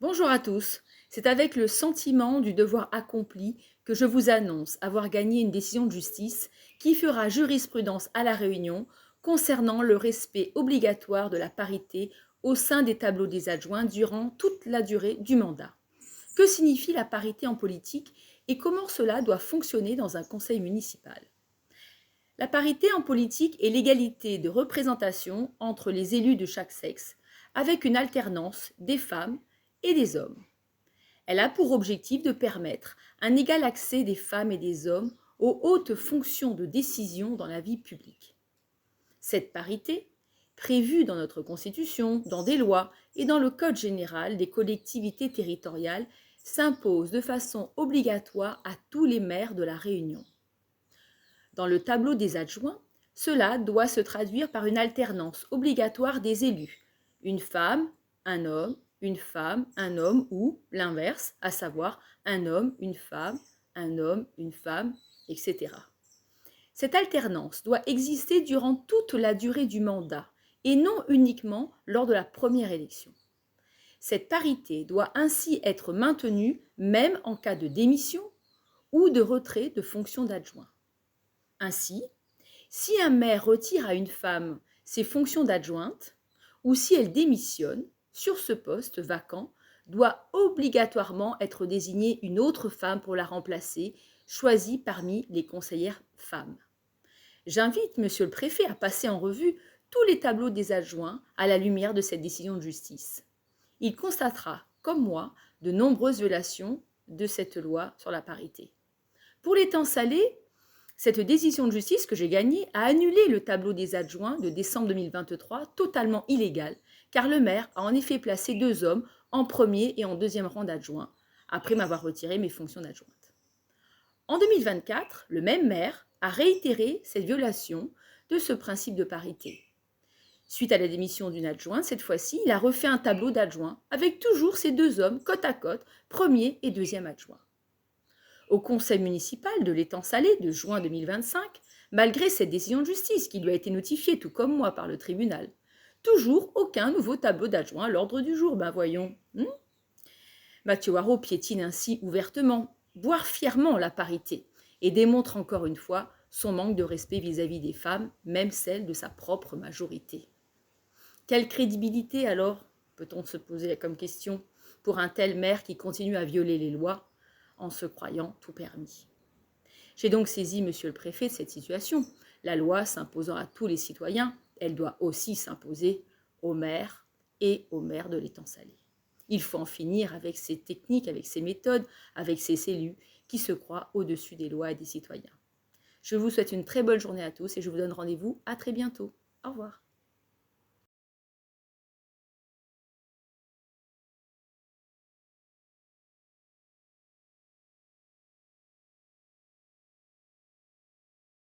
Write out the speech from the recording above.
Bonjour à tous, c'est avec le sentiment du devoir accompli que je vous annonce avoir gagné une décision de justice qui fera jurisprudence à La Réunion concernant le respect obligatoire de la parité au sein des tableaux des adjoints durant toute la durée du mandat. Que signifie la parité en politique et comment cela doit fonctionner dans un conseil municipal? La parité en politique est l'égalité de représentation entre les élus de chaque sexe, avec une alternance des femmes et des hommes. Elle a pour objectif de permettre un égal accès des femmes et des hommes aux hautes fonctions de décision dans la vie publique. Cette parité, prévue dans notre Constitution, dans des lois et dans le Code général des collectivités territoriales, s'impose de façon obligatoire à tous les maires de la Réunion. Dans le tableau des adjoints, cela doit se traduire par une alternance obligatoire des élus, une femme, un homme ou l'inverse, à savoir un homme, une femme, etc. Cette alternance doit exister durant toute la durée du mandat et non uniquement lors de la première élection. Cette parité doit ainsi être maintenue même en cas de démission ou de retrait de fonction d'adjoint. Ainsi, si un maire retire à une femme ses fonctions d'adjointe ou si elle démissionne, sur ce poste vacant doit obligatoirement être désignée une autre femme pour la remplacer, choisie parmi les conseillères femmes. J'invite Monsieur le Préfet à passer en revue tous les tableaux des adjoints à la lumière de cette décision de justice. Il constatera, comme moi, de nombreuses violations de cette loi sur la parité. Pour les temps salés, cette décision de justice que j'ai gagnée a annulé le tableau des adjoints de décembre 2023, totalement illégal, car le maire a en effet placé 2 hommes en premier et en deuxième rang d'adjoints, après m'avoir retiré mes fonctions d'adjointe. En 2024, le même maire a réitéré cette violation de ce principe de parité. Suite à la démission d'une adjointe, cette fois-ci, il a refait un tableau d'adjoints avec toujours ces 2 hommes côte à côte, premier et deuxième adjoint. Au conseil municipal de l'étang Salé de juin 2025, malgré cette décision de justice qui lui a été notifiée tout comme moi par le tribunal, toujours aucun nouveau tableau d'adjoint à l'ordre du jour, voyons. Mathieu Haro piétine ainsi ouvertement, voire fièrement la parité, et démontre encore une fois son manque de respect vis-à-vis des femmes, même celles de sa propre majorité. Quelle crédibilité alors, peut-on se poser comme question, pour un tel maire qui continue à violer les lois en se croyant tout permis? J'ai donc saisi Monsieur le Préfet de cette situation. La loi s'imposant à tous les citoyens, elle doit aussi s'imposer aux maires et aux maires de l'étang Salé. Il faut en finir avec ces techniques, avec ces méthodes, avec ces élus qui se croient au-dessus des lois et des citoyens. Je vous souhaite une très bonne journée à tous et je vous donne rendez-vous à très bientôt. Au revoir.